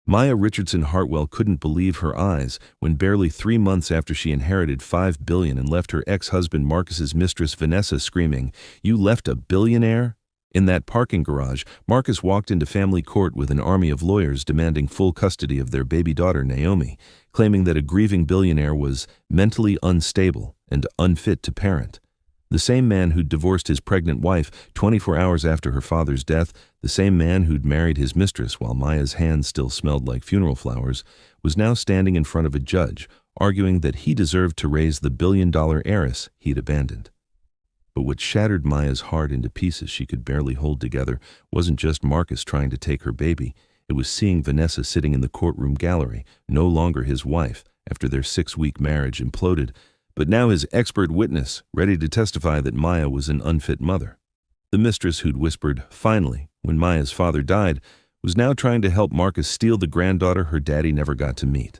Maya Richardson Hartwell couldn't believe her eyes when barely 3 months after she inherited $5 billion and left her ex-husband Marcus's mistress Vanessa screaming, "You left a billionaire?" In that parking garage, Marcus walked into family court with an army of lawyers demanding full custody of their baby daughter Naomi, claiming that a grieving billionaire was mentally unstable and unfit to parent. The same man who'd divorced his pregnant wife 24 hours after her father's death, the same man who'd married his mistress while Maya's hands still smelled like funeral flowers, was now standing in front of a judge, arguing that he deserved to raise the billion-dollar heiress he'd abandoned. But what shattered Maya's heart into pieces she could barely hold together wasn't just Marcus trying to take her baby. It was seeing Vanessa sitting in the courtroom gallery, no longer his wife, after their 6-week marriage imploded, but now his expert witness, ready to testify that Maya was an unfit mother. The mistress who'd whispered, "Finally," when Maya's father died, was now trying to help Marcus steal the granddaughter her daddy never got to meet.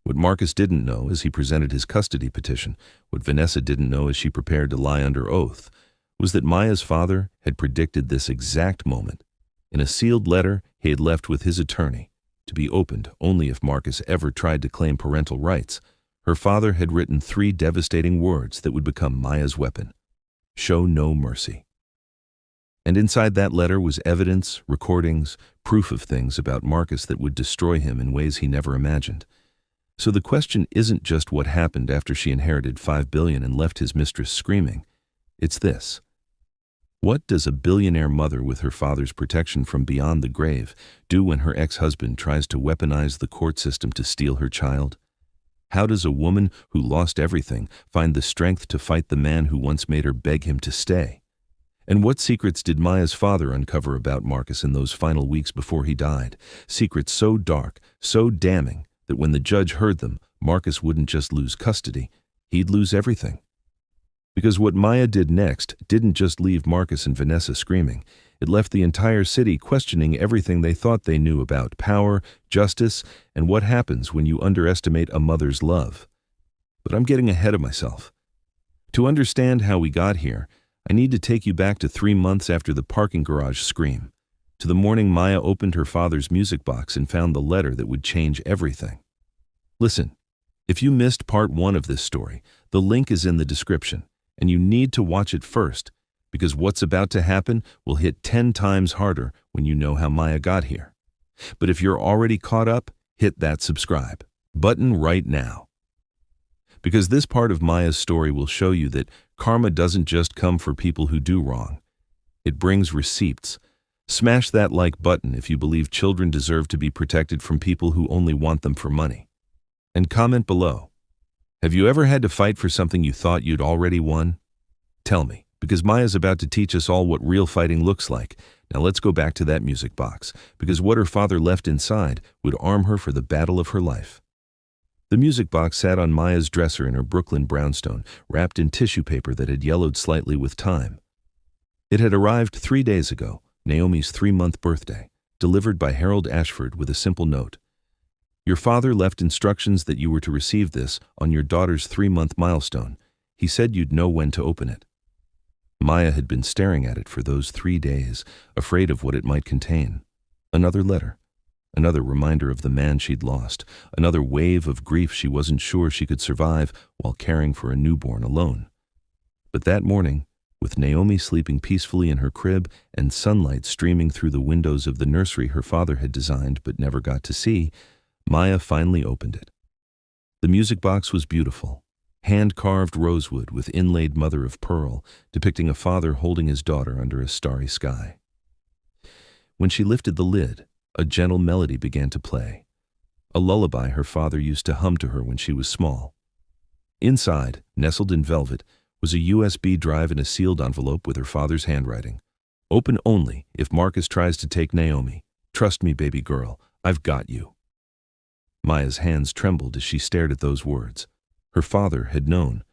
What Marcus didn't know as he presented his custody petition, what Vanessa didn't know as she prepared to lie under oath, was that Maya's father had predicted this exact moment. In a sealed letter he had left with his attorney, to be opened only if Marcus ever tried to claim parental rights, her father had written 3 devastating words that would become Maya's weapon: "Show no mercy." And inside that letter was evidence, recordings, proof of things about Marcus that would destroy him in ways he never imagined. So the question isn't just what happened after she inherited $5 billion and left his mistress screaming. It's this: what does a billionaire mother with her father's protection from beyond the grave do when her ex-husband tries to weaponize the court system to steal her child? How does a woman who lost everything find the strength to fight the man who once made her beg him to stay? And what secrets did Maya's father uncover about Marcus in those final weeks before he died? Secrets so dark, so damning, that when the judge heard them, Marcus wouldn't just lose custody, he'd lose everything. Because what Maya did next didn't just leave Marcus and Vanessa screaming. It left the entire city questioning everything they thought they knew about power, justice, and what happens when you underestimate a mother's love. But I'm getting ahead of myself. To understand how we got here, I need to take you back to 3 months after the parking garage scream, to the morning Maya opened her father's music box and found the letter that would change everything. Listen, if you missed part 1 of this story, the link is in the description, and you need to watch it first, because what's about to happen will hit 10 times harder when you know how Maya got here. But if you're already caught up, hit that subscribe button right now. Because this part of Maya's story will show you that karma doesn't just come for people who do wrong. It brings receipts. Smash that like button if you believe children deserve to be protected from people who only want them for money. And comment below. Have you ever had to fight for something you thought you'd already won? Tell me, because Maya's about to teach us all what real fighting looks like. Now let's go back to that music box, because what her father left inside would arm her for the battle of her life. The music box sat on Maya's dresser in her Brooklyn brownstone, wrapped in tissue paper that had yellowed slightly with time. It had arrived 3 days ago, Naomi's 3-month birthday, delivered by Harold Ashford with a simple note. Your father left instructions that you were to receive this on your daughter's 3-month milestone. He said you'd know when to open it. Maya had been staring at it for those 3 days, afraid of what it might contain. Another letter. Another reminder of the man she'd lost. Another wave of grief she wasn't sure she could survive while caring for a newborn alone. But that morning, with Naomi sleeping peacefully in her crib and sunlight streaming through the windows of the nursery her father had designed but never got to see, Maya finally opened it. The music box was beautiful. Hand-carved rosewood with inlaid mother of pearl, depicting a father holding his daughter under a starry sky. When she lifted the lid, a gentle melody began to play, a lullaby her father used to hum to her when she was small. Inside, nestled in velvet, was a USB drive in a sealed envelope with her father's handwriting. Open only if Marcus tries to take Naomi. Trust me, baby girl, I've got you. Maya's hands trembled as she stared at those words. Her father had known.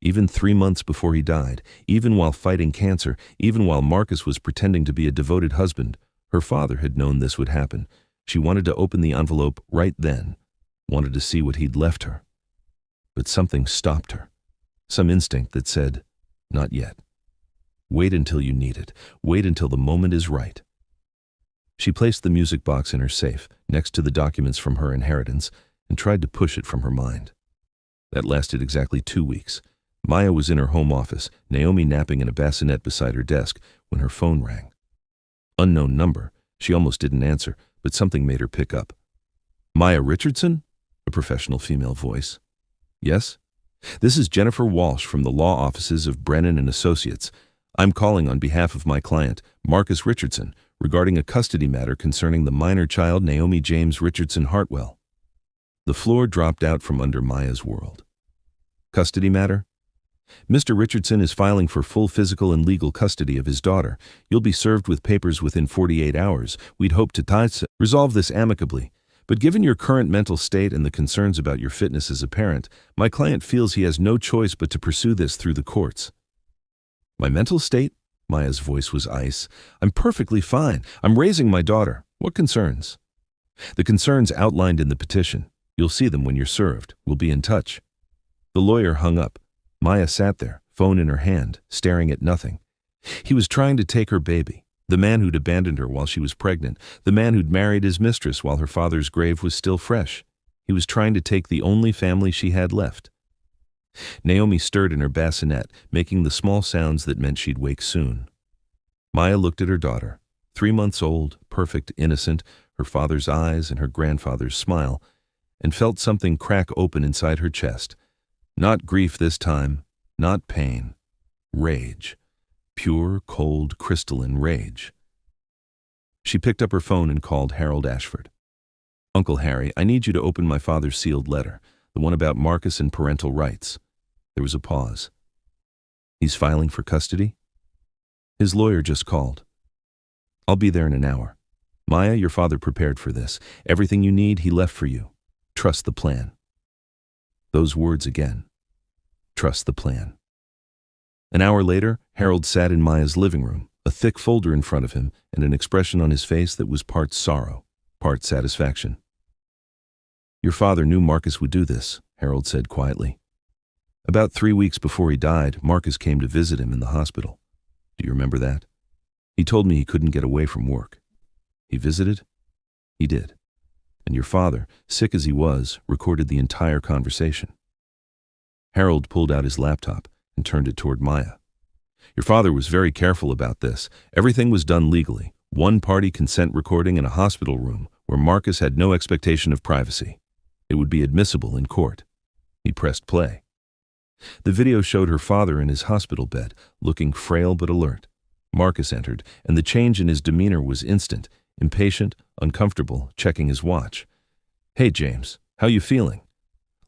Even 3 months before he died, even while fighting cancer, even while Marcus was pretending to be a devoted husband, her father had known this would happen. She wanted to open the envelope right then, wanted to see what he'd left her. But something stopped her. Some instinct that said, not yet. Wait until you need it. Wait until the moment is right. She placed the music box in her safe, next to the documents from her inheritance, and tried to push it from her mind. That lasted exactly 2 weeks. Maya was in her home office, Naomi napping in a bassinet beside her desk, when her phone rang. Unknown number. She almost didn't answer, but something made her pick up. Maya Richardson? A professional female voice. Yes? This is Jennifer Walsh from the law offices of Brennan and Associates. I'm calling on behalf of my client, Marcus Richardson, regarding a custody matter concerning the minor child Naomi James Richardson Hartwell. The floor dropped out from under Maya's world. Custody matter? Mr. Richardson is filing for full physical and legal custody of his daughter. You'll be served with papers within 48 hours. We'd hope to resolve this amicably. But given your current mental state and the concerns about your fitness as a parent, my client feels he has no choice but to pursue this through the courts. My mental state? Maya's voice was ice. I'm perfectly fine. I'm raising my daughter. What concerns? The concerns outlined in the petition. You'll see them when you're served. We'll be in touch. The lawyer hung up. Maya sat there, phone in her hand, staring at nothing. He was trying to take her baby, the man who'd abandoned her while she was pregnant, the man who'd married his mistress while her father's grave was still fresh. He was trying to take the only family she had left. Naomi stirred in her bassinet, making the small sounds that meant she'd wake soon. Maya looked at her daughter, 3 months old, perfect, innocent, her father's eyes and her grandfather's smile, and felt something crack open inside her chest. Not grief this time, not pain. Rage. Pure, cold, crystalline rage. She picked up her phone and called Harold Ashford. Uncle Harry, I need you to open my father's sealed letter, the one about Marcus and parental rights. There was a pause. He's filing for custody? His lawyer just called. I'll be there in an hour. Maya, your father prepared for this. Everything you need, he left for you. Trust the plan. Those words again. Trust the plan. An hour later, Harold sat in Maya's living room, a thick folder in front of him and an expression on his face that was part sorrow, part satisfaction. Your father knew Marcus would do this, Harold said quietly. About 3 weeks before he died, Marcus came to visit him in the hospital. Do you remember that? He told me he couldn't get away from work. He visited? He did. And your father, sick as he was, recorded the entire conversation. Harold pulled out his laptop and turned it toward Maya. Your father was very careful about this. Everything was done legally. One-party consent recording in a hospital room where Marcus had no expectation of privacy. It would be admissible in court. He pressed play. The video showed her father in his hospital bed, looking frail but alert. Marcus entered, and the change in his demeanor was instant. Impatient, uncomfortable, checking his watch. Hey, James, how you feeling?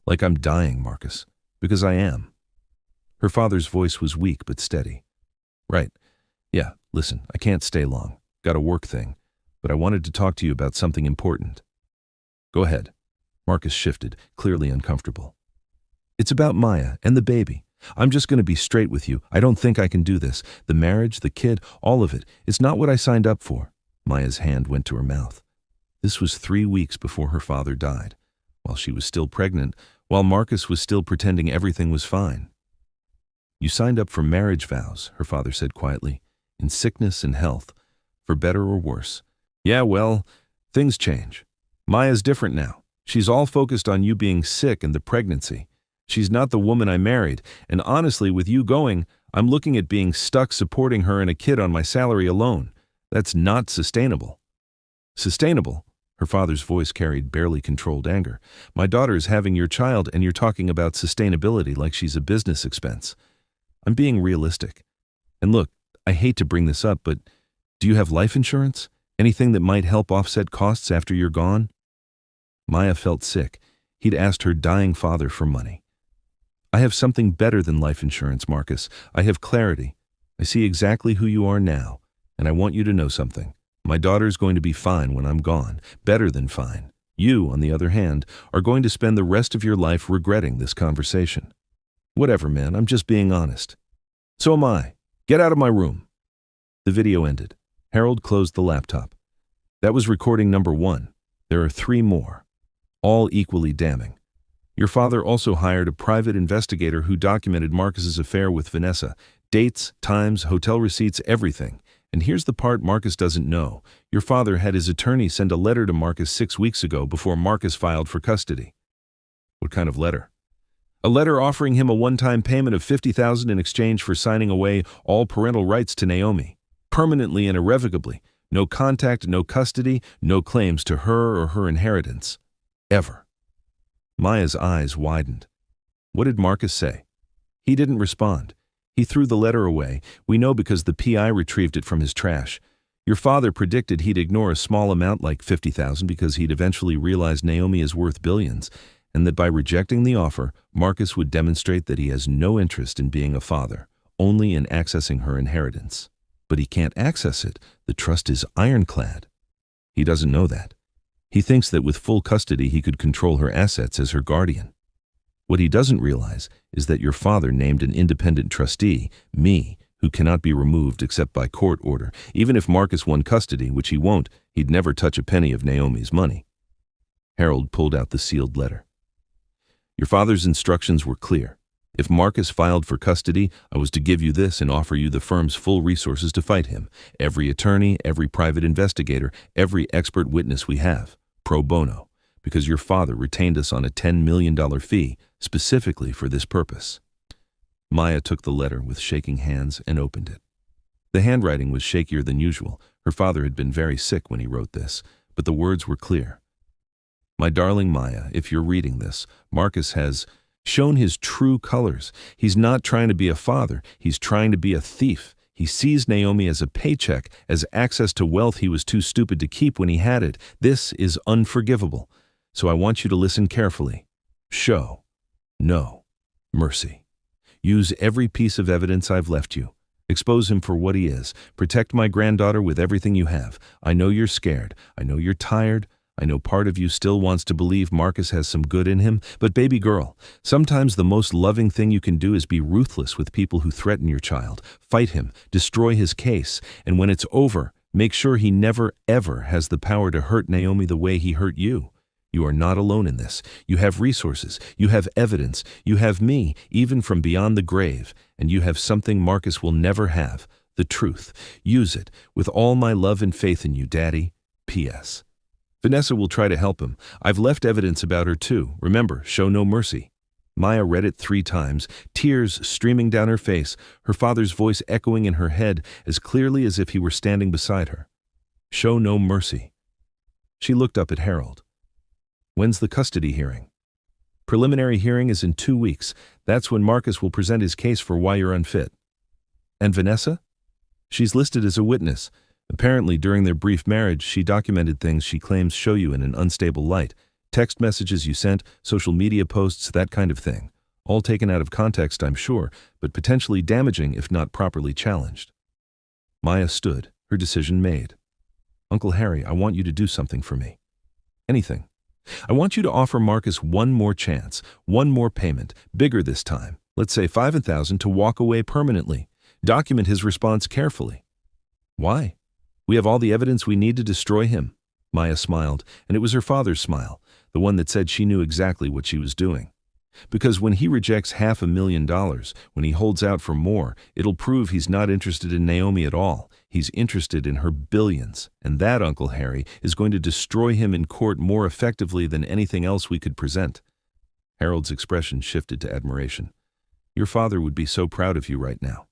Like I'm dying, Marcus. Because I am. Her father's voice was weak but steady. Right. Yeah, listen, I can't stay long. Got a work thing. But I wanted to talk to you about something important. Go ahead. Marcus shifted, clearly uncomfortable. It's about Maya and the baby. I'm just going to be straight with you. I don't think I can do this. The marriage, the kid, all of it. It's not what I signed up for. Maya's hand went to her mouth. This was 3 weeks before her father died, while she was still pregnant, while Marcus was still pretending everything was fine. You signed up for marriage vows, her father said quietly, in sickness and health, for better or worse. Yeah, well, things change. Maya's different now. She's all focused on you being sick and the pregnancy. She's not the woman I married, and honestly, with you going, I'm looking at being stuck supporting her and a kid on my salary alone. That's not sustainable. Sustainable? Her father's voice carried barely controlled anger. My daughter is having your child and you're talking about sustainability like she's a business expense. I'm being realistic. And look, I hate to bring this up, but do you have life insurance? Anything that might help offset costs after you're gone? Maya felt sick. He'd asked her dying father for money. I have something better than life insurance, Marcus. I have clarity. I see exactly who you are now. And I want you to know something. My daughter's going to be fine when I'm gone, better than fine. You, on the other hand, are going to spend the rest of your life regretting this conversation. Whatever, man, I'm just being honest. So am I. Get out of my room. The video ended. Harold closed the laptop. That was recording number 1. There are 3 more, all equally damning. Your father also hired a private investigator who documented Marcus's affair with Vanessa. Dates, times, hotel receipts, everything. And here's the part Marcus doesn't know. Your father had his attorney send a letter to Marcus 6 weeks ago before Marcus filed for custody. What kind of letter? A letter offering him a one-time payment of $50,000 in exchange for signing away all parental rights to Naomi, permanently and irrevocably. No contact, no custody, no claims to her or her inheritance. Ever. Maya's eyes widened. What did Marcus say? He didn't respond. He threw the letter away. We know because the PI retrieved it from his trash. Your father predicted he'd ignore a small amount like $50,000 because he'd eventually realize Naomi is worth billions, and that by rejecting the offer, Marcus would demonstrate that he has no interest in being a father, only in accessing her inheritance. But he can't access it. The trust is ironclad. He doesn't know that. He thinks that with full custody he could control her assets as her guardian. What he doesn't realize is that your father named an independent trustee, me, who cannot be removed except by court order. Even if Marcus won custody, which he won't, he'd never touch a penny of Naomi's money. Harold pulled out the sealed letter. Your father's instructions were clear. If Marcus filed for custody, I was to give you this and offer you the firm's full resources to fight him. Every attorney, every private investigator, every expert witness we have, pro bono, because your father retained us on a $10 million fee, specifically for this purpose. Maya took the letter with shaking hands and opened it. The handwriting was shakier than usual. Her father had been very sick when he wrote this, but the words were clear. My darling Maya, if you're reading this, Marcus has shown his true colors. He's not trying to be a father. He's trying to be a thief. He sees Naomi as a paycheck, as access to wealth he was too stupid to keep when he had it. This is unforgivable. So I want you to listen carefully. Show no mercy. Use every piece of evidence I've left you. Expose him for what he is. Protect my granddaughter with everything you have. I know you're scared. I know you're tired. I know part of you still wants to believe Marcus has some good in him, but baby girl, sometimes the most loving thing you can do is be ruthless with people who threaten your child. Fight him, destroy his case, and when it's over, make sure he never ever has the power to hurt Naomi the way he hurt you. You are not alone in this. You have resources, you have evidence, you have me, even from beyond the grave, and you have something Marcus will never have, the truth. Use it, with all my love and faith in you, Daddy. P.S. Vanessa will try to help him. I've left evidence about her too. Remember, show no mercy. Maya read it 3 times, tears streaming down her face, her father's voice echoing in her head as clearly as if he were standing beside her. Show no mercy. She looked up at Harold. When's the custody hearing? Preliminary hearing is in 2 weeks. That's when Marcus will present his case for why you're unfit. And Vanessa? She's listed as a witness. Apparently, during their brief marriage, she documented things she claims show you in an unstable light. Text messages you sent, social media posts, that kind of thing. All taken out of context, I'm sure, but potentially damaging if not properly challenged. Maya stood, her decision made. Uncle Harry, I want you to do something for me. Anything. I want you to offer Marcus one more chance, one more payment, bigger this time. Let's say $5,000 to walk away permanently. Document his response carefully. Why? We have all the evidence we need to destroy him. Maya smiled, and it was her father's smile, the one that said she knew exactly what she was doing. Because when he rejects $500,000, when he holds out for more, it'll prove he's not interested in Naomi at all. He's interested in her billions, and that, Uncle Harry, is going to destroy him in court more effectively than anything else we could present. Harold's expression shifted to admiration. Your father would be so proud of you right now.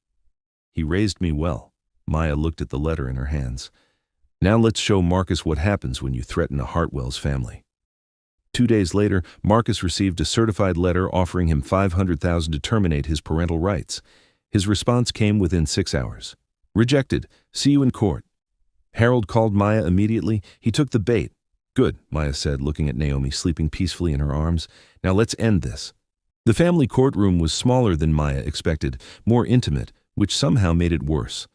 He raised me well. Maya looked at the letter in her hands. Now let's show Marcus what happens when you threaten a Hartwell's family. 2 days later, Marcus received a certified letter offering him $500,000 to terminate his parental rights. His response came within 6 hours. Rejected. See you in court. Harold called Maya immediately. He took the bait. Good, Maya said, looking at Naomi sleeping peacefully in her arms. Now let's end this. The family courtroom was smaller than Maya expected, more intimate, which somehow made it worse.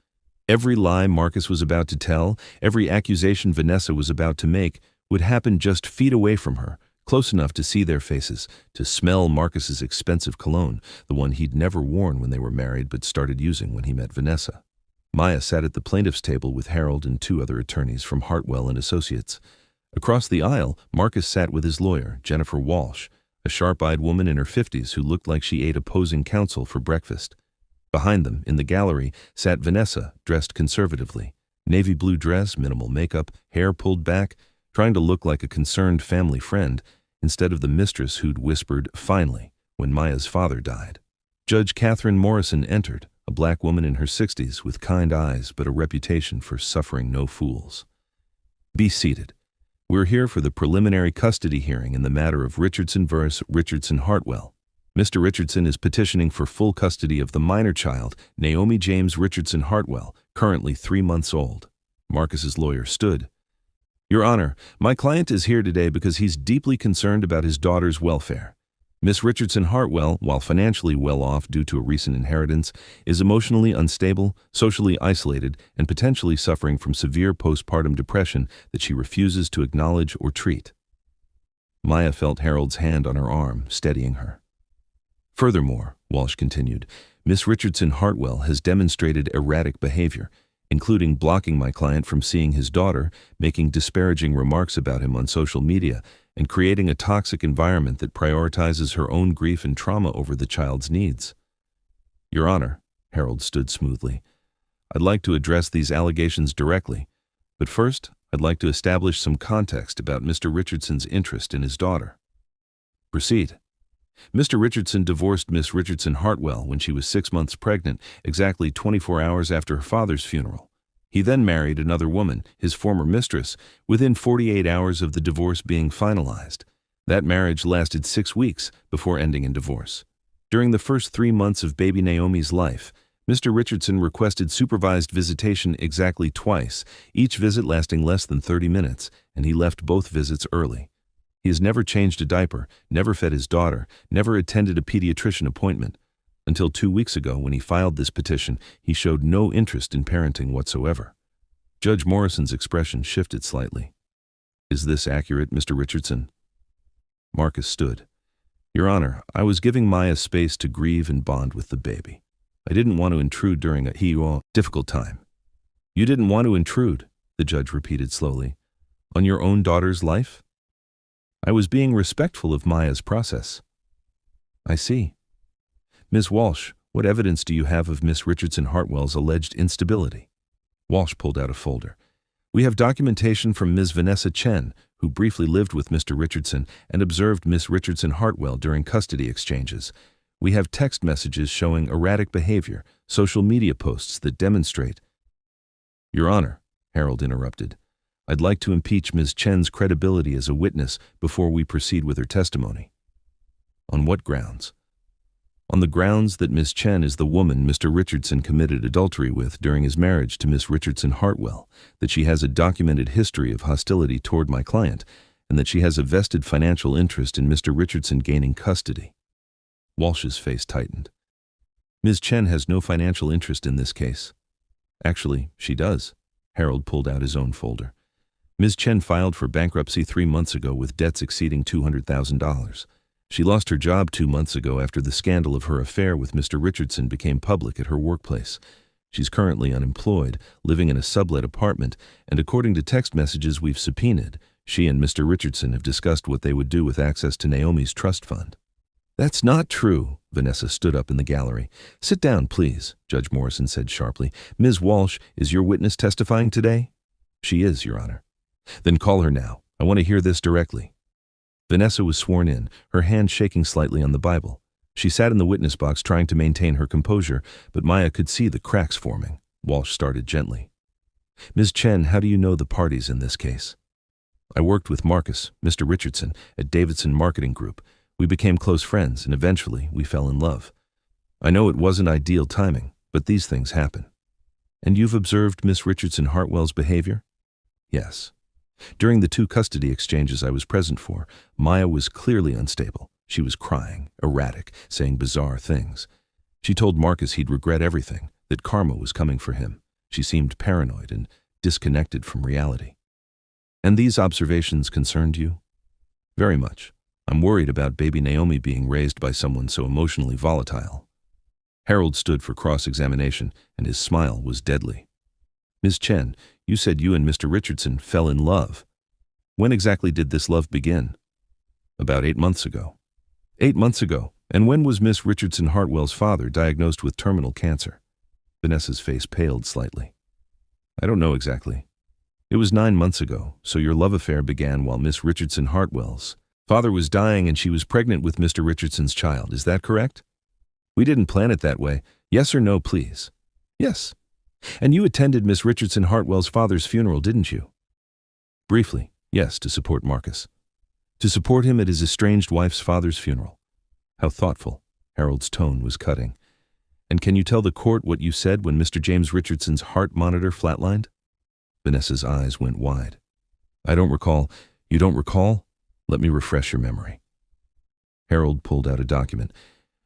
Every lie Marcus was about to tell, every accusation Vanessa was about to make, would happen just feet away from her, close enough to see their faces, to smell Marcus's expensive cologne, the one he'd never worn when they were married but started using when he met Vanessa. Maya sat at the plaintiff's table with Harold and 2 other attorneys from Hartwell and Associates. Across the aisle, Marcus sat with his lawyer, Jennifer Walsh, a sharp-eyed woman in her 50s who looked like she ate opposing counsel for breakfast. Behind them, in the gallery, sat Vanessa, dressed conservatively. Navy blue dress, minimal makeup, hair pulled back, trying to look like a concerned family friend, instead of the mistress who'd whispered, "Finally," when Maya's father died. Judge Catherine Morrison entered, a black woman in her 60s with kind eyes but a reputation for suffering no fools. "Be seated. We're here for the preliminary custody hearing in the matter of Richardson vs. Richardson Hartwell. Mr. Richardson is petitioning for full custody of the minor child, Naomi James Richardson Hartwell, currently 3 months old." Marcus's lawyer stood. "Your Honor, my client is here today because he's deeply concerned about his daughter's welfare. Miss Richardson Hartwell, while financially well off due to a recent inheritance, is emotionally unstable, socially isolated, and potentially suffering from severe postpartum depression that she refuses to acknowledge or treat." Maya felt Harold's hand on her arm, steadying her. "Furthermore," Walsh continued, "Miss Richardson Hartwell has demonstrated erratic behavior, including blocking my client from seeing his daughter, making disparaging remarks about him on social media, and creating a toxic environment that prioritizes her own grief and trauma over the child's needs." "Your Honor," Harold stood smoothly, "I'd like to address these allegations directly, but first I'd like to establish some context about Mr. Richardson's interest in his daughter." "Proceed." "Mr. Richardson divorced Miss Richardson Hartwell when she was 6 months pregnant, exactly 24 hours after her father's funeral. He then married another woman, his former mistress, within 48 hours of the divorce being finalized. That marriage lasted 6 weeks before ending in divorce. During the first 3 months of baby Naomi's life, Mr. Richardson requested supervised visitation exactly twice, each visit lasting less than 30 minutes, and he left both visits early. He has never changed a diaper, never fed his daughter, never attended a pediatrician appointment. Until 2 weeks ago, when he filed this petition, he showed no interest in parenting whatsoever." Judge Morrison's expression shifted slightly. "Is this accurate, Mr. Richardson?" Marcus stood. "Your Honor, I was giving Maya space to grieve and bond with the baby. I didn't want to intrude during a difficult time." "You didn't want to intrude," the judge repeated slowly, "on your own daughter's life?" "I was being respectful of Maya's process." "I see. Ms. Walsh, what evidence do you have of Miss Richardson Hartwell's alleged instability?" Walsh pulled out a folder. "We have documentation from Ms. Vanessa Chen, who briefly lived with Mr. Richardson and observed Miss Richardson Hartwell during custody exchanges. We have text messages showing erratic behavior, social media posts that demonstrate—" "Your Honor," Harold interrupted, "I'd like to impeach Ms. Chen's credibility as a witness before we proceed with her testimony." "On what grounds?" "On the grounds that Ms. Chen is the woman Mr. Richardson committed adultery with during his marriage to Miss Richardson Hartwell, that she has a documented history of hostility toward my client, and that she has a vested financial interest in Mr. Richardson gaining custody." Walsh's face tightened. "Ms. Chen has no financial interest in this case." "Actually, she does." Harold pulled out his own folder. "Ms. Chen filed for bankruptcy 3 months ago with debts exceeding $200,000. She lost her job 2 months ago after the scandal of her affair with Mr. Richardson became public at her workplace. She's currently unemployed, living in a sublet apartment, and according to text messages we've subpoenaed, she and Mr. Richardson have discussed what they would do with access to Naomi's trust fund." "That's not true." Vanessa stood up in the gallery. "Sit down, please," Judge Morrison said sharply. "Ms. Walsh, is your witness testifying today?" "She is, Your Honor." "Then call her now. I want to hear this directly." Vanessa was sworn in, her hand shaking slightly on the Bible. She sat in the witness box trying to maintain her composure, but Maya could see the cracks forming. Walsh started gently. "Ms. Chen, how do you know the parties in this case?" "I worked with Marcus, Mr. Richardson, at Davidson Marketing Group. We became close friends, and eventually we fell in love. I know it wasn't ideal timing, but these things happen." "And you've observed Miss Richardson Hartwell's behavior?" "Yes. During the 2 custody exchanges I was present for, Maya was clearly unstable. She was crying, erratic, saying bizarre things. She told Marcus he'd regret everything, that karma was coming for him. She seemed paranoid and disconnected from reality." "And these observations concerned you?" "Very much. I'm worried about baby Naomi being raised by someone so emotionally volatile." Harold stood for cross-examination, and his smile was deadly. "Ms. Chen, you said you and Mr. Richardson fell in love. When exactly did this love begin?" "About 8 months ago." 8 months ago, And when was Miss Richardson Hartwell's father diagnosed with terminal cancer? Vanessa's face paled slightly. I don't know exactly. It was 9 months ago, so your love affair began while Miss Richardson Hartwell's father was dying and she was pregnant with Mr. Richardson's child. Is that correct? We didn't plan it that way. Yes or no, please? Yes. And you attended Miss Richardson Hartwell's father's funeral, didn't you? Briefly, yes, to support Marcus. To support him at his estranged wife's father's funeral. How thoughtful. Harold's tone was cutting. And can you tell the court what you said when Mr. James Richardson's heart monitor flatlined? Vanessa's eyes went wide. I don't recall. You don't recall? Let me refresh your memory. Harold pulled out a document.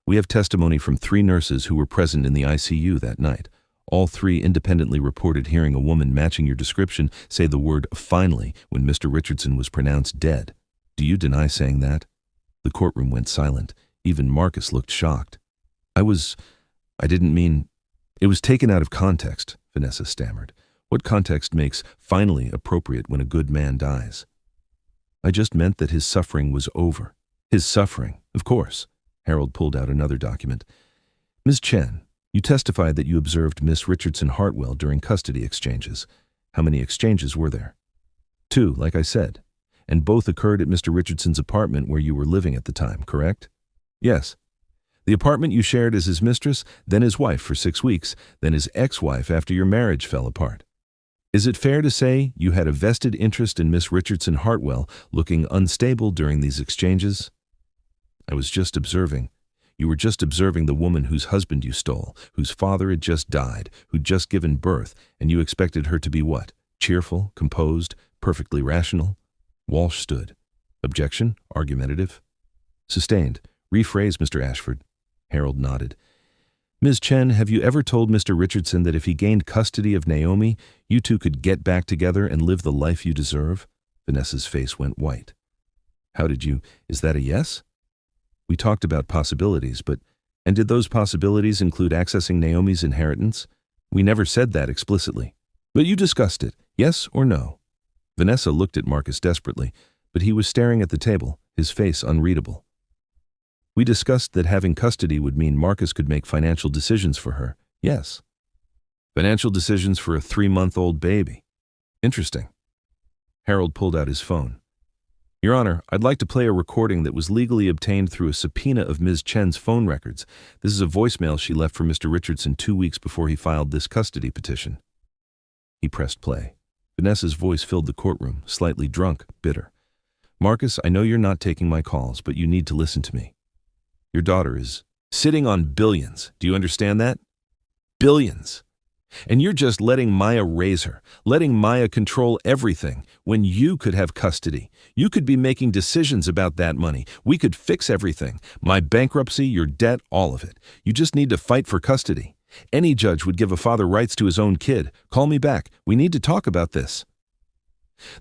We have testimony from 3 nurses who were present in the ICU that night. All 3 independently reported hearing a woman matching your description say the word finally when Mr. Richardson was pronounced dead. Do you deny saying that? The courtroom went silent. Even Marcus looked shocked. I didn't mean... It was taken out of context, Vanessa stammered. What context makes finally appropriate when a good man dies? I just meant that his suffering was over. His suffering, of course. Harold pulled out another document. Ms. Chen, you testified that you observed Miss Richardson Hartwell during custody exchanges. How many exchanges were there? 2, like I said. And both occurred at Mr. Richardson's apartment where you were living at the time, correct? Yes. The apartment you shared as his mistress, then his wife for 6 weeks, then his ex-wife after your marriage fell apart. Is it fair to say you had a vested interest in Miss Richardson Hartwell looking unstable during these exchanges? I was just observing. You were just observing the woman whose husband you stole, whose father had just died, who'd just given birth, and you expected her to be what? Cheerful, composed, perfectly rational? Walsh stood. Objection? Argumentative? Sustained. Rephrase, Mr. Ashford. Harold nodded. Ms. Chen, have you ever told Mr. Richardson that if he gained custody of Naomi, you two could get back together and live the life you deserve? Vanessa's face went white. How did you... Is that a yes? We talked about possibilities, but... And did those possibilities include accessing Naomi's inheritance? We never said that explicitly. But you discussed it, yes or no? Vanessa looked at Marcus desperately, but he was staring at the table, his face unreadable. We discussed that having custody would mean Marcus could make financial decisions for her. Yes. Financial decisions for a 3-month-old baby. Interesting. Harold pulled out his phone. Your Honor, I'd like to play a recording that was legally obtained through a subpoena of Ms. Chen's phone records. This is a voicemail she left for Mr. Richardson 2 weeks before he filed this custody petition. He pressed play. Vanessa's voice filled the courtroom, slightly drunk, bitter. Marcus, I know you're not taking my calls, but you need to listen to me. Your daughter is sitting on billions. Do you understand that? Billions. And you're just letting Maya raise her, letting Maya control everything when you could have custody. You could be making decisions about that money. We could fix everything. My bankruptcy, your debt, all of it. You just need to fight for custody. Any judge would give a father rights to his own kid. Call me back. We need to talk about this.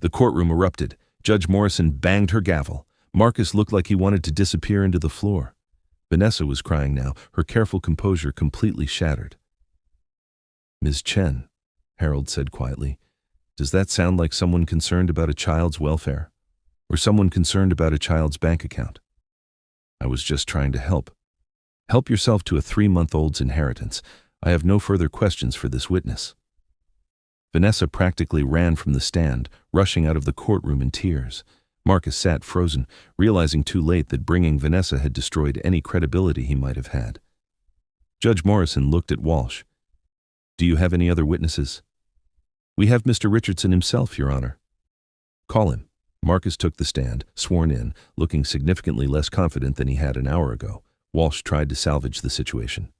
The courtroom erupted. Judge Morrison banged her gavel. Marcus looked like he wanted to disappear into the floor. Vanessa was crying now, her careful composure completely shattered. Ms. Chen, Harold said quietly, does that sound like someone concerned about a child's welfare? Or someone concerned about a child's bank account? I was just trying to help. Help yourself to a 3-month-old's inheritance. I have no further questions for this witness. Vanessa practically ran from the stand, rushing out of the courtroom in tears. Marcus sat frozen, realizing too late that bringing Vanessa had destroyed any credibility he might have had. Judge Morrison looked at Walsh. Do you have any other witnesses? We have Mr. Richardson himself, Your Honor. Call him. Marcus took the stand, sworn in, looking significantly less confident than he had an hour ago. Walsh tried to salvage the situation.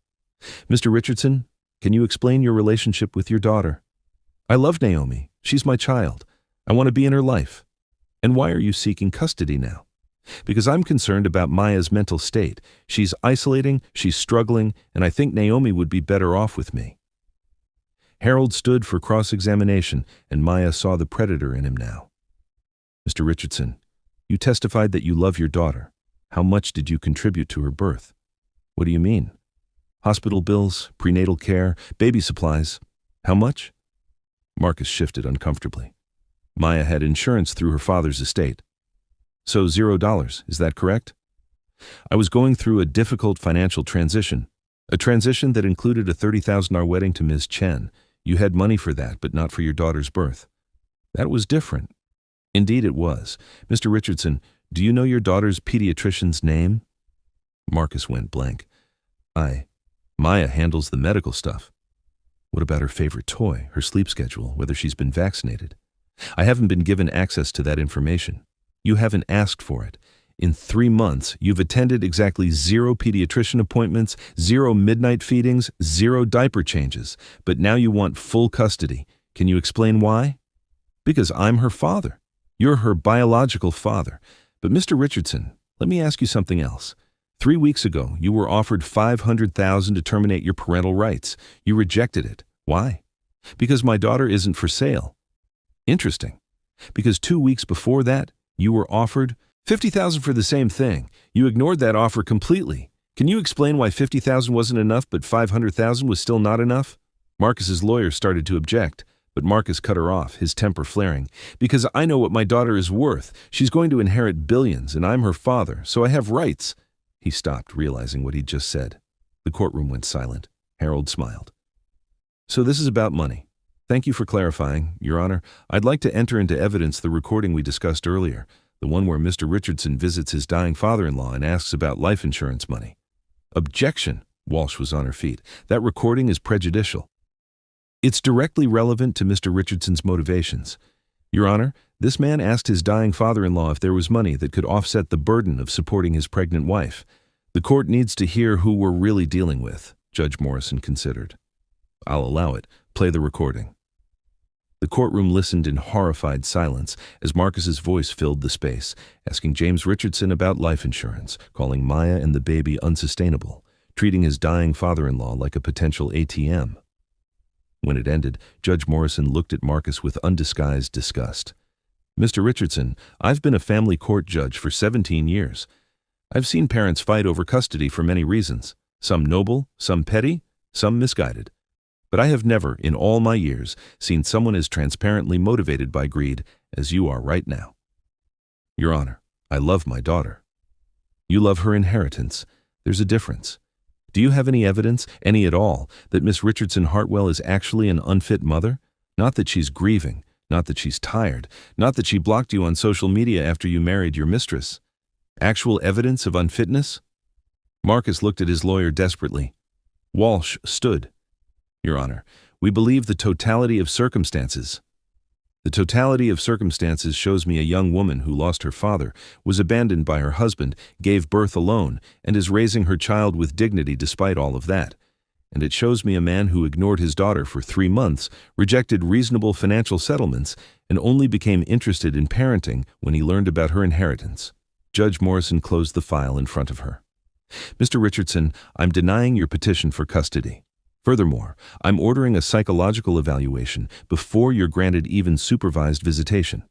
Mr. Richardson, can you explain your relationship with your daughter? I love Naomi. She's my child. I want to be in her life. And why are you seeking custody now? Because I'm concerned about Maya's mental state. She's isolating, she's struggling, and I think Naomi would be better off with me. Harold stood for cross-examination, and Maya saw the predator in him now. Mr. Richardson, you testified that you love your daughter. How much did you contribute to her birth? What do you mean? Hospital bills, prenatal care, baby supplies. How much? Marcus shifted uncomfortably. Maya had insurance through her father's estate. So $0, is that correct? I was going through a difficult financial transition. A transition that included a $30,000 wedding to Ms. Chen. You had money for that, but not for your daughter's birth. That was different. Indeed it was. Mr. Richardson, do you know your daughter's pediatrician's name? Marcus went blank. Maya handles the medical stuff. What about her favorite toy, her sleep schedule, whether she's been vaccinated? I haven't been given access to that information. You haven't asked for it. In 3 months, you've attended exactly 0 pediatrician appointments, 0 midnight feedings, 0 diaper changes, but now you want full custody. Can you explain why? Because I'm her father. You're her biological father. But Mr. Richardson, let me ask you something else. 3 weeks ago, you were offered $500,000 to terminate your parental rights. You rejected it. Why? Because my daughter isn't for sale. Interesting. Because 2 weeks before that, you were offered $50,000 for the same thing. You ignored that offer completely. Can you explain why $50,000 wasn't enough, but $500,000 was still not enough? Marcus's lawyer started to object, but Marcus cut her off, his temper flaring. Because I know what my daughter is worth. She's going to inherit billions, and I'm her father, so I have rights. He stopped, realizing what he'd just said. The courtroom went silent. Harold smiled. So this is about money. Thank you for clarifying, Your Honor. I'd like to enter into evidence the recording we discussed earlier, the one where Mr. Richardson visits his dying father-in-law and asks about life insurance money. Objection! Walsh was on her feet. That recording is prejudicial. It's directly relevant to Mr. Richardson's motivations. Your Honor, this man asked his dying father-in-law if there was money that could offset the burden of supporting his pregnant wife. The court needs to hear who we're really dealing with, Judge Morrison considered. I'll allow it. Play the recording. The courtroom listened in horrified silence as Marcus's voice filled the space, asking James Richardson about life insurance, calling Maya and the baby unsustainable, treating his dying father-in-law like a potential ATM. When it ended, Judge Morrison looked at Marcus with undisguised disgust. Mr. Richardson, I've been a family court judge for 17 years. I've seen parents fight over custody for many reasons, some noble, some petty, some misguided. But I have never, in all my years, seen someone as transparently motivated by greed as you are right now. Your Honor, I love my daughter. You love her inheritance. There's a difference. Do you have any evidence, any at all, that Miss Richardson Hartwell is actually an unfit mother? Not that she's grieving, not that she's tired, not that she blocked you on social media after you married your mistress. Actual evidence of unfitness? Marcus looked at his lawyer desperately. Walsh stood. Your Honor, we believe the totality of circumstances. The totality of circumstances shows me a young woman who lost her father, was abandoned by her husband, gave birth alone, and is raising her child with dignity despite all of that. And it shows me a man who ignored his daughter for 3 months, rejected reasonable financial settlements, and only became interested in parenting when he learned about her inheritance. Judge Morrison closed the file in front of her. Mr. Richardson, I'm denying your petition for custody. Furthermore, I'm ordering a psychological evaluation before you're granted even supervised visitation.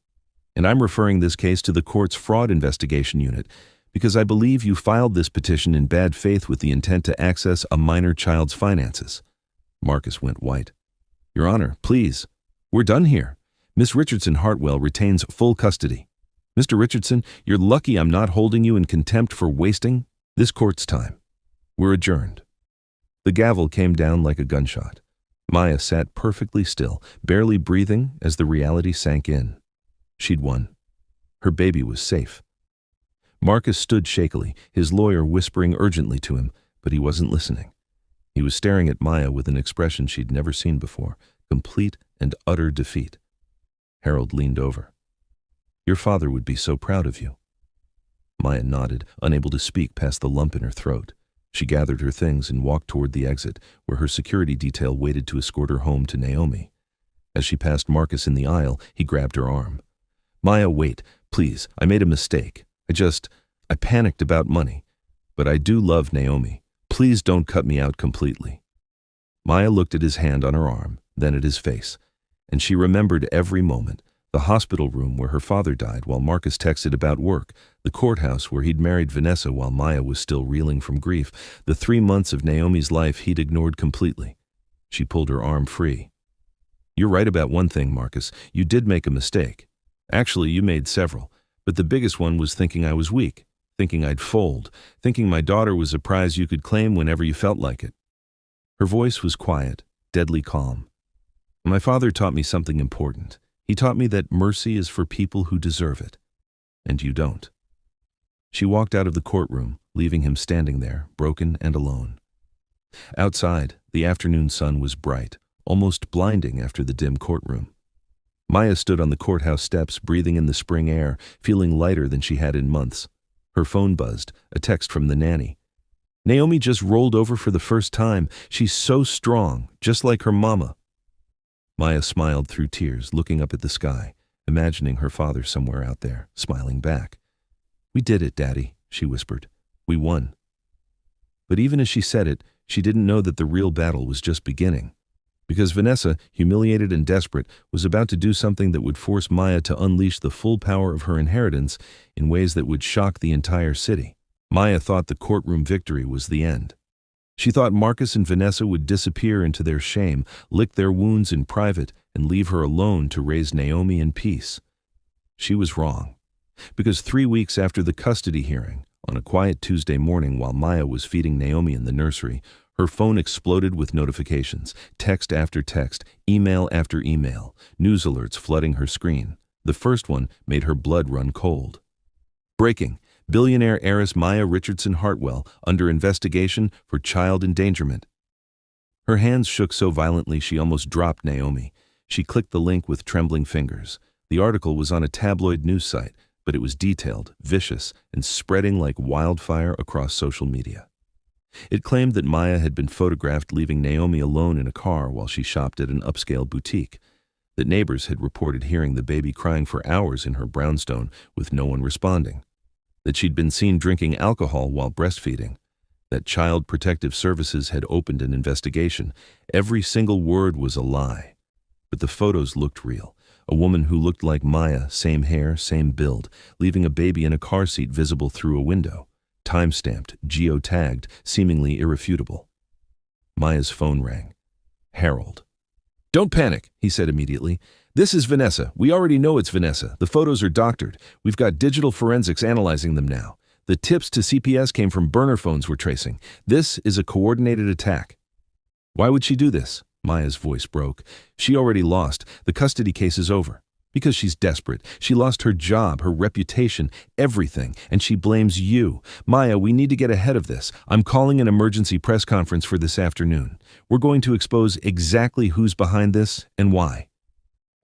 And I'm referring this case to the court's fraud investigation unit because I believe you filed this petition in bad faith with the intent to access a minor child's finances. Marcus went white. Your Honor, please. We're done here. Miss Richardson Hartwell retains full custody. Mr. Richardson, you're lucky I'm not holding you in contempt for wasting this court's time. We're adjourned. The gavel came down like a gunshot. Maya sat perfectly still, barely breathing as the reality sank in. She'd won. Her baby was safe. Marcus stood shakily, his lawyer whispering urgently to him, but he wasn't listening. He was staring at Maya with an expression she'd never seen before, complete and utter defeat. Harold leaned over. Your father would be so proud of you. Maya nodded, unable to speak past the lump in her throat. She gathered her things and walked toward the exit, where her security detail waited to escort her home to Naomi. As she passed Marcus in the aisle, he grabbed her arm. Maya, wait, please, I made a mistake. I panicked about money. But I do love Naomi. Please don't cut me out completely. Maya looked at his hand on her arm, then at his face, and she remembered every moment. The hospital room where her father died while Marcus texted about work, the courthouse where he'd married Vanessa while Maya was still reeling from grief, the 3 months of Naomi's life he'd ignored completely. She pulled her arm free. You're right about one thing, Marcus. You did make a mistake. Actually, you made several, but the biggest one was thinking I was weak, thinking I'd fold, thinking my daughter was a prize you could claim whenever you felt like it. Her voice was quiet, deadly calm. My father taught me something important. He taught me that mercy is for people who deserve it, and you don't. She walked out of the courtroom, leaving him standing there, broken and alone. Outside, the afternoon sun was bright, almost blinding after the dim courtroom. Maya stood on the courthouse steps, breathing in the spring air, feeling lighter than she had in months. Her phone buzzed, a text from the nanny. Naomi just rolled over for the first time. She's so strong, just like her mama. Maya smiled through tears, looking up at the sky, imagining her father somewhere out there, smiling back. "We did it, Daddy," she whispered. "We won." But even as she said it, she didn't know that the real battle was just beginning. Because Vanessa, humiliated and desperate, was about to do something that would force Maya to unleash the full power of her inheritance in ways that would shock the entire city. Maya thought the courtroom victory was the end. She thought Marcus and Vanessa would disappear into their shame, lick their wounds in private, and leave her alone to raise Naomi in peace. She was wrong. Because 3 weeks after the custody hearing, on a quiet Tuesday morning while Maya was feeding Naomi in the nursery, her phone exploded with notifications, text after text, email after email, news alerts flooding her screen. The first one made her blood run cold. Breaking: billionaire heiress Maya Richardson Hartwell under investigation for child endangerment. Her hands shook so violently she almost dropped Naomi. She clicked the link with trembling fingers. The article was on a tabloid news site, but it was detailed, vicious, and spreading like wildfire across social media. It claimed that Maya had been photographed leaving Naomi alone in a car while she shopped at an upscale boutique, that neighbors had reported hearing the baby crying for hours in her brownstone with no one responding, that she'd been seen drinking alcohol while breastfeeding, that Child Protective Services had opened an investigation. Every single word was a lie. But the photos looked real. A woman who looked like Maya, same hair, same build, leaving a baby in a car seat visible through a window. Time-stamped, geotagged, seemingly irrefutable. Maya's phone rang. Harold. "Don't panic," he said immediately. "This is Vanessa. We already know it's Vanessa. The photos are doctored. We've got digital forensics analyzing them now. The tips to CPS came from burner phones we're tracing. This is a coordinated attack." "Why would she do this?" Maya's voice broke. "She already lost. The custody case is over. Because she's desperate. She lost her job, her reputation, everything, and she blames you. Maya, we need to get ahead of this. I'm calling an emergency press conference for this afternoon. We're going to expose exactly who's behind this and why."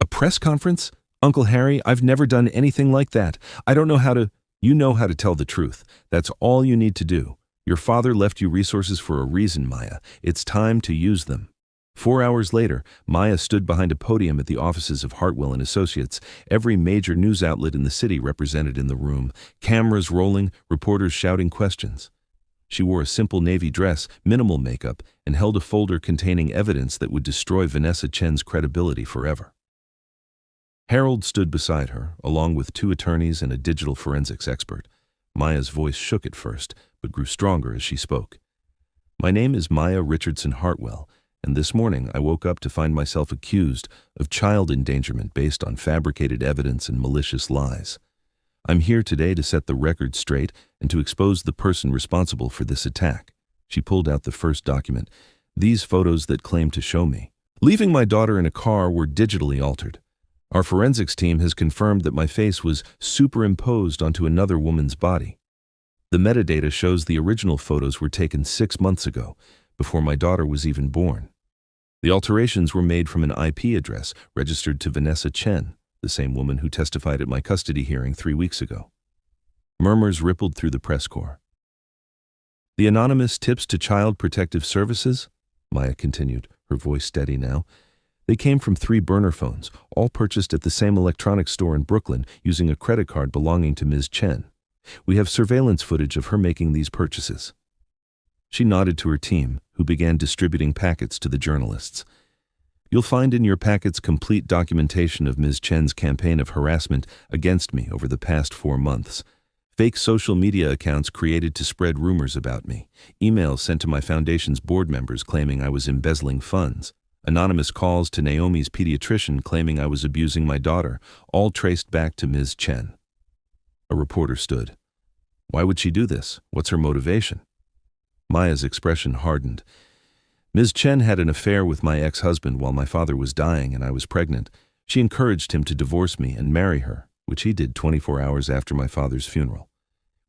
"A press conference? Uncle Harry, I've never done anything like that. I don't know how to—" "You know how to tell the truth. That's all you need to do. Your father left you resources for a reason, Maya. It's time to use them." 4 hours later, Maya stood behind a podium at the offices of Hartwell and Associates, every major news outlet in the city represented in the room, cameras rolling, reporters shouting questions. She wore a simple navy dress, minimal makeup, and held a folder containing evidence that would destroy Vanessa Chen's credibility forever. Harold stood beside her, along with 2 attorneys and a digital forensics expert. Maya's voice shook at first, but grew stronger as she spoke. "My name is Maya Richardson Hartwell, and this morning I woke up to find myself accused of child endangerment based on fabricated evidence and malicious lies. I'm here today to set the record straight and to expose the person responsible for this attack." She pulled out the first document. "These photos that claim to show me leaving my daughter in a car were digitally altered. Our forensics team has confirmed that my face was superimposed onto another woman's body. The metadata shows the original photos were taken 6 months ago, before my daughter was even born. The alterations were made from an IP address registered to Vanessa Chen, the same woman who testified at my custody hearing 3 weeks ago." Murmurs rippled through the press corps. "The anonymous tips to Child Protective Services?" Maya continued, her voice steady now. "They came from 3 burner phones, all purchased at the same electronics store in Brooklyn using a credit card belonging to Ms. Chen. We have surveillance footage of her making these purchases." She nodded to her team, who began distributing packets to the journalists. "You'll find in your packets complete documentation of Ms. Chen's campaign of harassment against me over the past 4 months. Fake social media accounts created to spread rumors about me. Emails sent to my foundation's board members claiming I was embezzling funds. Anonymous calls to Naomi's pediatrician claiming I was abusing my daughter, all traced back to Ms. Chen." A reporter stood. Why would she do this? What's her motivation? Maya's expression hardened. Ms. Chen had an affair with my ex-husband while my father was dying and I was pregnant. She encouraged him to divorce me and marry her, which he did 24 hours after my father's funeral.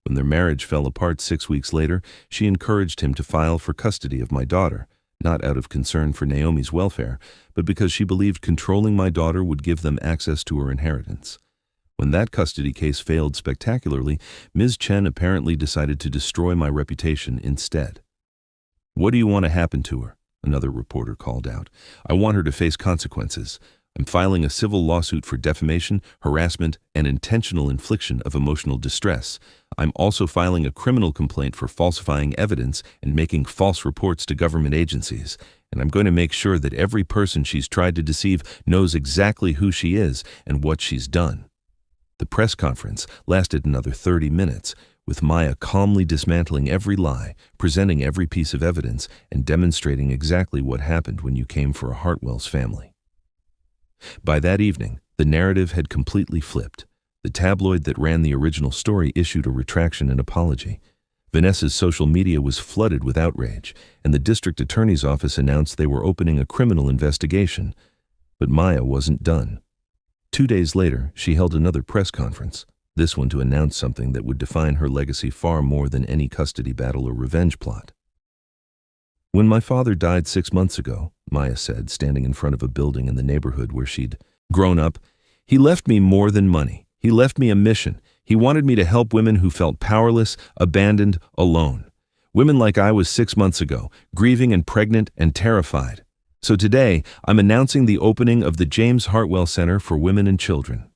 When their marriage fell apart 6 weeks later, she encouraged him to file for custody of my daughter, not out of concern for Naomi's welfare, but because she believed controlling my daughter would give them access to her inheritance. When that custody case failed spectacularly, Ms. Chen apparently decided to destroy my reputation instead. "What do you want to happen to her?" another reporter called out. "I want her to face consequences. I'm filing a civil lawsuit for defamation, harassment, and intentional infliction of emotional distress. I'm also filing a criminal complaint for falsifying evidence and making false reports to government agencies. And I'm going to make sure that every person she's tried to deceive knows exactly who she is and what she's done." The press conference lasted another 30 minutes, with Maya calmly dismantling every lie, presenting every piece of evidence, and demonstrating exactly what happened when you came for a Hartwell's family. By that evening, the narrative had completely flipped. The tabloid that ran the original story issued a retraction and apology. Vanessa's social media was flooded with outrage, and the district attorney's office announced they were opening a criminal investigation. But Maya wasn't done. 2 days later, she held another press conference, this one to announce something that would define her legacy far more than any custody battle or revenge plot. "When my father died 6 months ago," Maya said, standing in front of a building in the neighborhood where she'd grown up, "he left me more than money. He left me a mission. He wanted me to help women who felt powerless, abandoned, alone. Women like I was 6 months ago, grieving and pregnant and terrified. So today, I'm announcing the opening of the James Hartwell Center for Women and Children."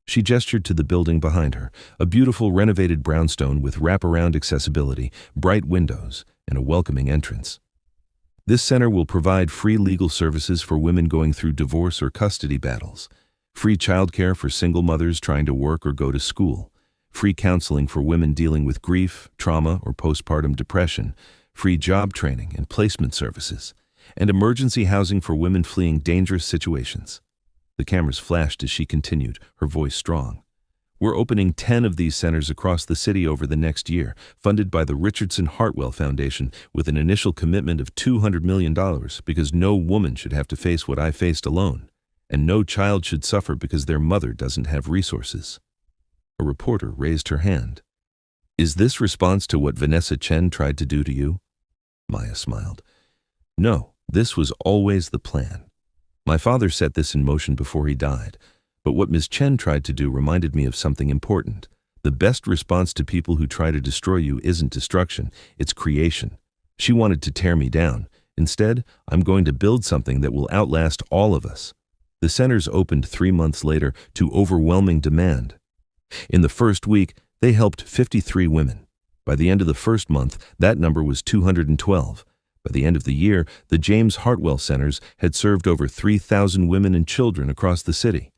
She gestured to the building behind her, a beautiful renovated brownstone with wraparound accessibility, bright windows, and a welcoming entrance. "This center will provide free legal services for women going through divorce or custody battles, free childcare for single mothers trying to work or go to school, free counseling for women dealing with grief, trauma, or postpartum depression, free job training and placement services, and emergency housing for women fleeing dangerous situations." The cameras flashed as she continued, her voice strong. "We're opening 10 of these centers across the city over the next year, funded by the Richardson Hartwell Foundation with an initial commitment of $200 million because no woman should have to face what I faced alone, and no child should suffer because their mother doesn't have resources." A reporter raised her hand. "Is this response to what Vanessa Chen tried to do to you?" Maya smiled. "No, this was always the plan. My father set this in motion before he died, but what Ms. Chen tried to do reminded me of something important. The best response to people who try to destroy you isn't destruction, it's creation. She wanted to tear me down. Instead, I'm going to build something that will outlast all of us." The centers opened 3 months later to overwhelming demand. In the first week, they helped 53 women. By the end of the first month, that number was 212. By the end of the year, the James Hartwell Centers had served over 3,000 women and children across the city.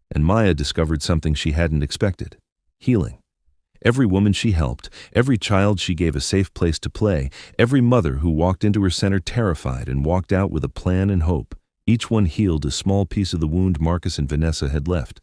And Maya discovered something she hadn't expected: healing. Every woman she helped, every child she gave a safe place to play, every mother who walked into her center terrified and walked out with a plan and hope, each one healed a small piece of the wound Marcus and Vanessa had left.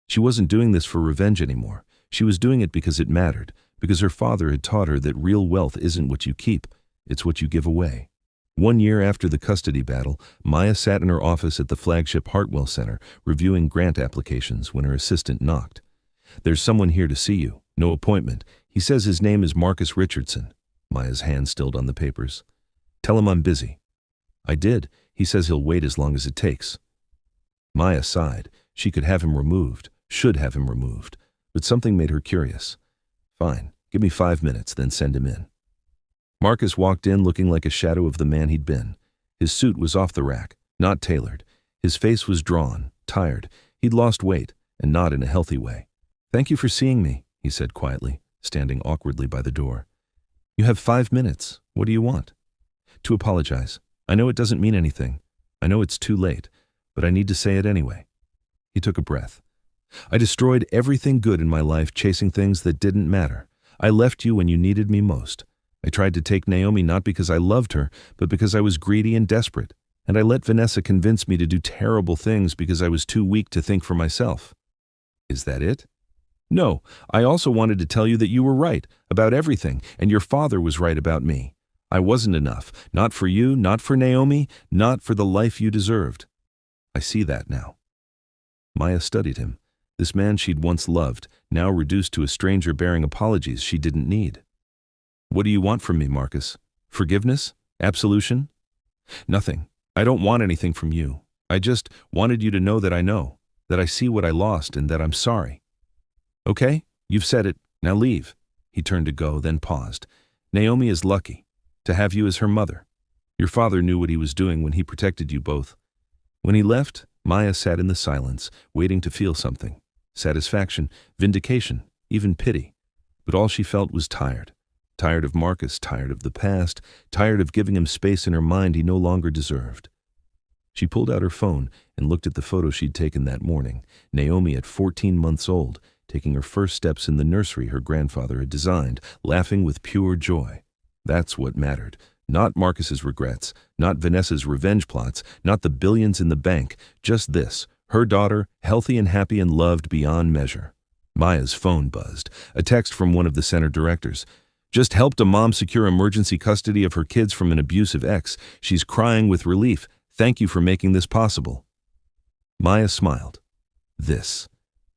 She wasn't doing this for revenge anymore. She was doing it because it mattered, because her father had taught her that real wealth isn't what you keep, it's what you give away. 1 year after the custody battle, Maya sat in her office at the flagship Hartwell Center, reviewing grant applications when her assistant knocked. "There's someone here to see you. No appointment. He says his name is Marcus Richardson." Maya's hand stilled on the papers. "Tell him I'm busy." "I did. He says he'll wait as long as it takes." Maya sighed. She could have him removed, should have him removed, but something made her curious. "Fine. Give me 5 minutes, then send him in." Marcus walked in looking like a shadow of the man he'd been. His suit was off the rack, not tailored. His face was drawn, tired. He'd lost weight, and not in a healthy way. "Thank you for seeing me," he said quietly, standing awkwardly by the door. "You have 5 minutes. What do you want?" "To apologize. I know it doesn't mean anything. I know it's too late, but I need to say it anyway." He took a breath. "I destroyed everything good in my life chasing things that didn't matter. I left you when you needed me most. I tried to take Naomi not because I loved her, but because I was greedy and desperate. And I let Vanessa convince me to do terrible things because I was too weak to think for myself." "Is that it?" No, I also wanted to tell you that you were right about everything, and your father was right about me. I wasn't enough, not for you, not for Naomi, not for the life you deserved. I see that now. Maya studied him. This man she'd once loved, now reduced to a stranger bearing apologies she didn't need. What do you want from me, Marcus? Forgiveness? Absolution? Nothing. I don't want anything from you. I just wanted you to know, that I see what I lost and that I'm sorry. Okay, you've said it. Now leave. He turned to go, then paused. Naomi is lucky to have you as her mother. Your father knew what he was doing when he protected you both. When he left, Maya sat in the silence, waiting to feel something. Satisfaction, vindication, even pity. But all she felt was tired. Tired of Marcus, tired of the past, tired of giving him space in her mind he no longer deserved. She pulled out her phone and looked at the photo she'd taken that morning, Naomi at 14 months old, taking her first steps in the nursery her grandfather had designed, laughing with pure joy. That's what mattered. Not Marcus's regrets, not Vanessa's revenge plots, not the billions in the bank, just this, her daughter, healthy and happy and loved beyond measure. Maya's phone buzzed, a text from one of the center directors. Just helped a mom secure emergency custody of her kids from an abusive ex. She's crying with relief. Thank you for making this possible. Maya smiled. This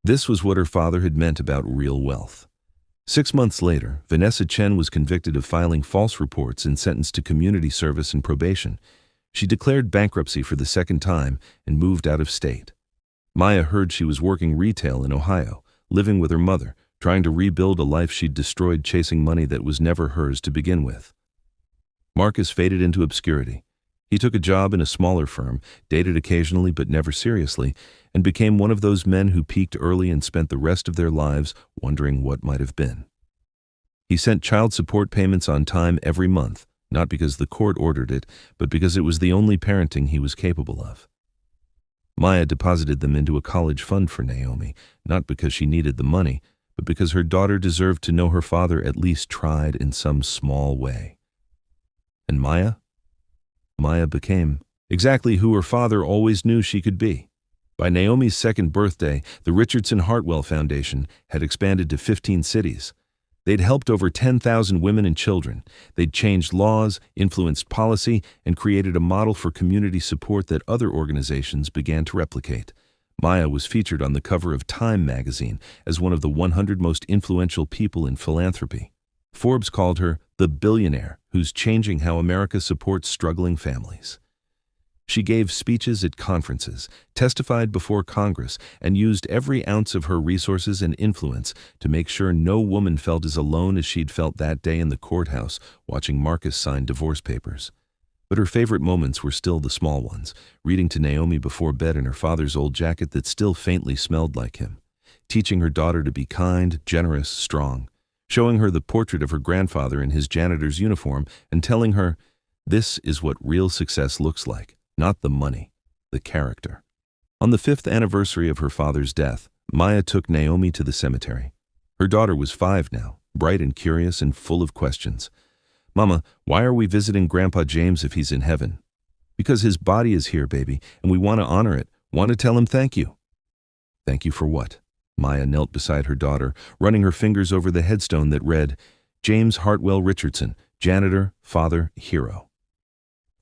was what her father had meant about real wealth. 6 months later, Vanessa Chen was convicted of filing false reports and sentenced to community service and probation. She declared bankruptcy for the second time and moved out of state. Maya heard she was working retail in Ohio, living with her mother, trying to rebuild a life she'd destroyed chasing money that was never hers to begin with. Marcus faded into obscurity. He took a job in a smaller firm, dated occasionally but never seriously, and became one of those men who peaked early and spent the rest of their lives wondering what might have been. He sent child support payments on time every month, not because the court ordered it, but because it was the only parenting he was capable of. Maya deposited them into a college fund for Naomi, not because she needed the money, but because her daughter deserved to know her father at least tried in some small way. And Maya? Maya became exactly who her father always knew she could be. By Naomi's second birthday, the Richardson Hartwell Foundation had expanded to 15 cities. They'd helped over 10,000 women and children. They'd changed laws, influenced policy, and created a model for community support that other organizations began to replicate. Maya was featured on the cover of Time magazine as one of the 100 most influential people in philanthropy. Forbes called her the billionaire who's changing how America supports struggling families. She gave speeches at conferences, testified before Congress, and used every ounce of her resources and influence to make sure no woman felt as alone as she'd felt that day in the courthouse watching Marcus sign divorce papers. But her favorite moments were still the small ones, reading to Naomi before bed in her father's old jacket that still faintly smelled like him, teaching her daughter to be kind, generous, strong, showing her the portrait of her grandfather in his janitor's uniform and telling her, this is what real success looks like, not the money, the character. On the 5th anniversary of her father's death, Maya took Naomi to the cemetery. Her daughter was 5 now, bright and curious and full of questions. Mama, why are we visiting Grandpa James if he's in heaven? Because his body is here, baby, and we want to honor it, want to tell him thank you. Thank you for what? Maya knelt beside her daughter, running her fingers over the headstone that read, James Hartwell Richardson, janitor, father, hero.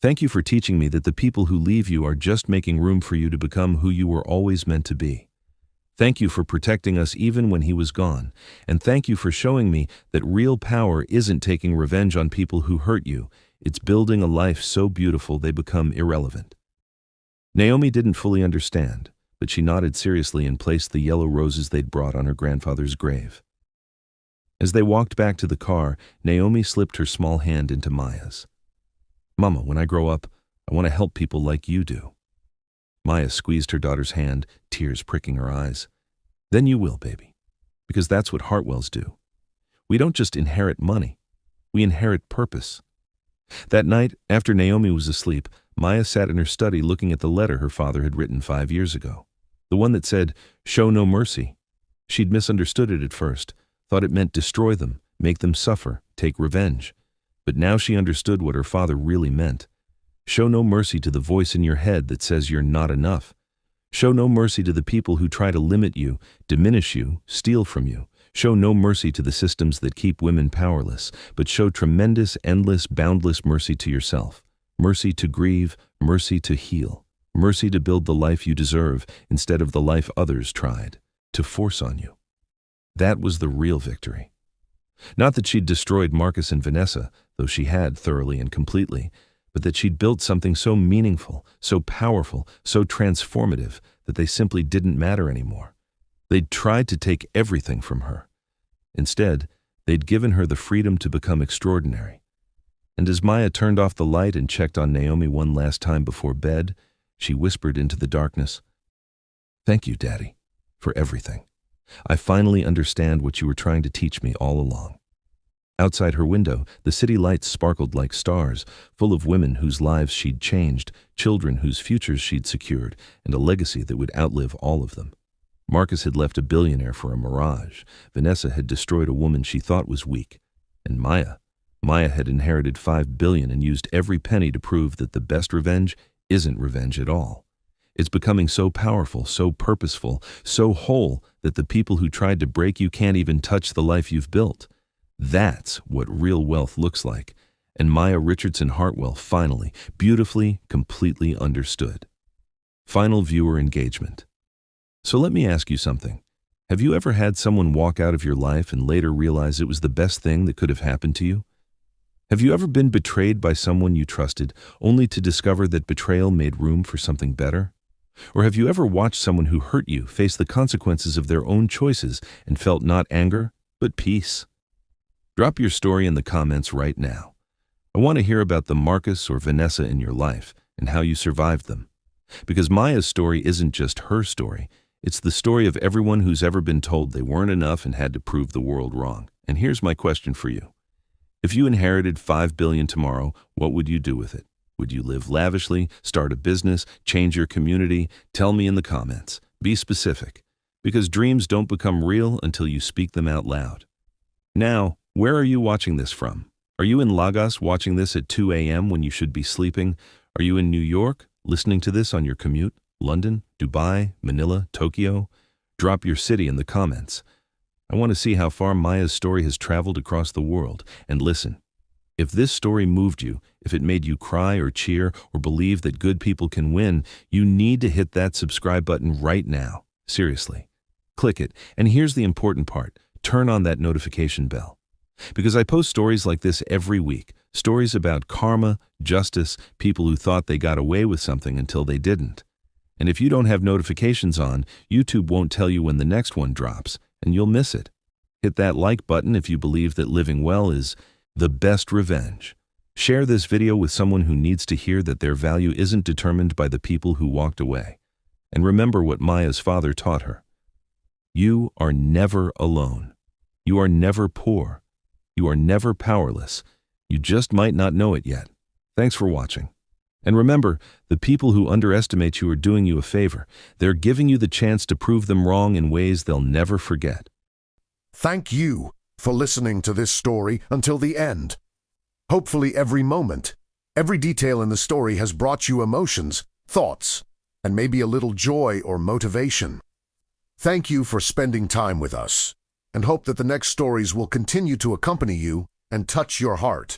Thank you for teaching me that the people who leave you are just making room for you to become who you were always meant to be. Thank you for protecting us even when he was gone, and thank you for showing me that real power isn't taking revenge on people who hurt you, it's building a life so beautiful they become irrelevant. Naomi didn't fully understand, but she nodded seriously and placed the yellow roses they'd brought on her grandfather's grave. As they walked back to the car, Naomi slipped her small hand into Maya's. Mama, when I grow up, I want to help people like you do. Maya squeezed her daughter's hand, tears pricking her eyes. Then you will, baby, because that's what Hartwells do. We don't just inherit money, we inherit purpose. That night, after Naomi was asleep, Maya sat in her study looking at the letter her father had written 5 years ago. The one that said, show no mercy. She'd misunderstood it at first, thought it meant destroy them, make them suffer, take revenge. But now she understood what her father really meant. Show no mercy to the voice in your head that says you're not enough. Show no mercy to the people who try to limit you, diminish you, steal from you. Show no mercy to the systems that keep women powerless, but show tremendous, endless, boundless mercy to yourself. Mercy to grieve, mercy to heal. Mercy to build the life you deserve instead of the life others tried to force on you. That was the real victory. Not that she'd destroyed Marcus and Vanessa, though she had thoroughly and completely, but that she'd built something so meaningful, so powerful, so transformative that they simply didn't matter anymore. They'd tried to take everything from her. Instead, they'd given her the freedom to become extraordinary. And as Maya turned off the light and checked on Naomi one last time before bed, she whispered into the darkness, "Thank you, Daddy, for everything. I finally understand what you were trying to teach me all along." Outside her window, the city lights sparkled like stars, full of women whose lives she'd changed, children whose futures she'd secured, and a legacy that would outlive all of them. Marcus had left a billionaire for a mirage. Vanessa had destroyed a woman she thought was weak. And Maya had inherited 5 billion and used every penny to prove that the best revenge isn't revenge at all. It's becoming so powerful, so purposeful, so whole that the people who tried to break you can't even touch the life you've built. That's what real wealth looks like. And Maya Richardson Hartwell finally, beautifully, completely understood. Final viewer engagement. So let me ask you something. Have you ever had someone walk out of your life and later realize it was the best thing that could have happened to you? Have you ever been betrayed by someone you trusted, only to discover that betrayal made room for something better? Or have you ever watched someone who hurt you face the consequences of their own choices and felt not anger, but peace? Drop your story in the comments right now. I want to hear about the Marcus or Vanessa in your life and how you survived them. Because Maya's story isn't just her story. It's the story of everyone who's ever been told they weren't enough and had to prove the world wrong. And here's my question for you. If you inherited 5 billion tomorrow, what would you do with it? Would you live lavishly, start a business, change your community? Tell me in the comments. Be specific. Because dreams don't become real until you speak them out loud. Now, where are you watching this from? Are you in Lagos watching this at 2 a.m. when you should be sleeping? Are you in New York listening to this on your commute? London, Dubai, Manila, Tokyo? Drop your city in the comments. I want to see how far Maya's story has traveled across the world. And listen, if this story moved you, if it made you cry or cheer or believe that good people can win, you need to hit that subscribe button right now. Seriously. Click it. And here's the important part. Turn on that notification bell. Because I post stories like this every week. Stories about karma, justice, people who thought they got away with something until they didn't. And if you don't have notifications on, YouTube won't tell you when the next one drops, and you'll miss it. Hit that like button if you believe that living well is the best revenge. Share this video with someone who needs to hear that their value isn't determined by the people who walked away. And remember what Maya's father taught her. You are never alone. You are never poor. You are never powerless. You just might not know it yet. Thanks for watching. And remember, the people who underestimate you are doing you a favor. They're giving you the chance to prove them wrong in ways they'll never forget. Thank you for listening to this story until the end. Hopefully every moment, every detail in the story has brought you emotions, thoughts, and maybe a little joy or motivation. Thank you for spending time with us, and hope that the next stories will continue to accompany you and touch your heart.